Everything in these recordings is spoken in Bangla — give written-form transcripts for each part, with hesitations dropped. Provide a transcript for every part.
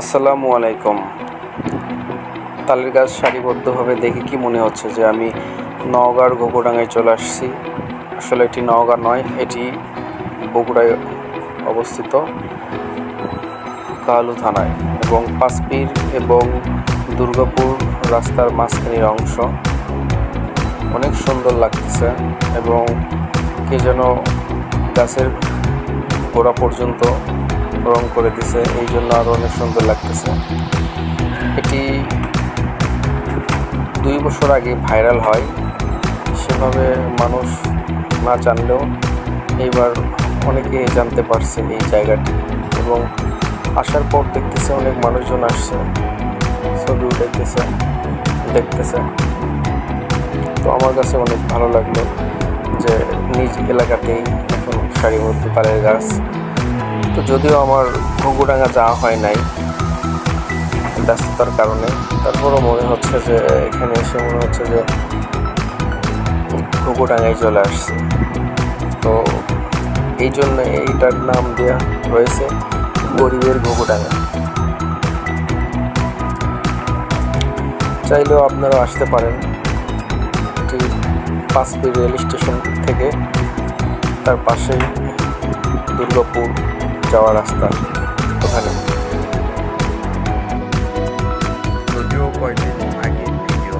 আসসালামু আলাইকুম। তালের গাছ সারিবদ্ধভাবে দেখে কি মনে হচ্ছে যে আমি নওগাঁর ঘুঘুডাঙ্গায় চলে আসছি। আসলে এটি নওগাঁ নয়, এটি বগুড়ায় অবস্থিত কালু থানায় এবং পাঁচপীর এবং দুর্গাপুর রাস্তার মাঝখানের অংশ। অনেক সুন্দর লাগতেছে এবং কে যেন গাছের গোড়া পর্যন্ত রং করে দিছে, এই জন্য আরও অনেক সুন্দর লাগতেছে। এটি 2 বছর আগে ভাইরাল হয়, সেভাবে মানুষ না জানলেও এইবার অনেকে জানতে পারছে এই জায়গাটি এবং আসার পর দেখতেছে অনেক মানুষজন আসছে, ছবি দেখতেছে। তো আমার কাছে অনেক ভালো লাগলো যে নিজ এলাকাতেই এখন সারিবদ্ধ তালের গাছ। তো যদিও আমার ঘুঘুডাঙ্গা যাওয়া হয় নাই ব্যস্ততার কারণে, তারপরও মনে হচ্ছে যে এখানে এসে মনে হচ্ছে যে ঘুঘুডাঙ্গায় চলে আসছে। তো এই জন্য এইটার নাম দেওয়া রয়েছে গরিবের ঘুঘুডাঙ্গা। চাইলেও আপনারাও আসতে পারেন। এটি পাঁচপীর রেল স্টেশন থেকে তার পাশেই দুর্গাপুর যাওয়ার রাস্তা, ওখানে। যদিও কয়েকদিন আগে ভিডিও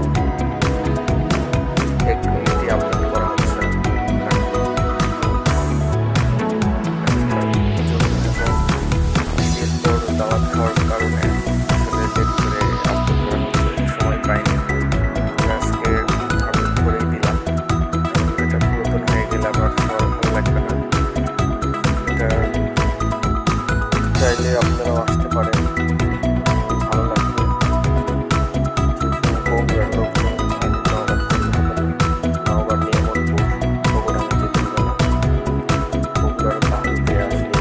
একটু আপলোড করা হচ্ছে, ঈদের পর দাওয়াত খাওয়ার কারণে আসলে লেট করে আপলোড করা হচ্ছে, সময় পাইনি। আজকে আপলোড করেই দিলাম। এটা পুরাতন হয়ে গেলে আবার সবার ভালো লাগবে না। এটা চাইলে আপনারাও আসতে পারেন, ভালো লাগবে। বগুড়ার লোকজন নওগাঁ নিয়ামতপুর বগুড়াঙ্গা যেতে হবে না, বগুড়ার কাহিনীতে আসলে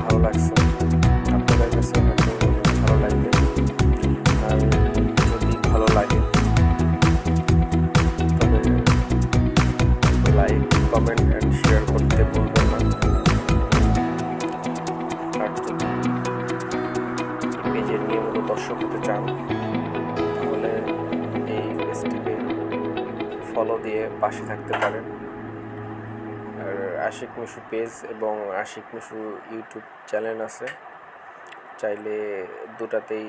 ভালো লাগছে। আপনাদের কাছে হয়তো ভালো লাগবে, আর যদি ভালো লাগে তবে লাইক, কমেন্ট অ্যান্ড শেয়ার করতে ভুলবেন না। আর যদি পেজের নিয়মিত দর্শক হতে চান তাহলে এই পেজটিকে ফলো দিয়ে পাশে থাকতে পারেন। আর আশিক মিশু পেজ এবং আশিক মিশু ইউটিউব চ্যানেল আছে, চাইলে দুটাতেই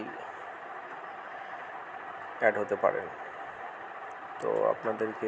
অ্যাড হতে পারেন। তো আপনাদেরকে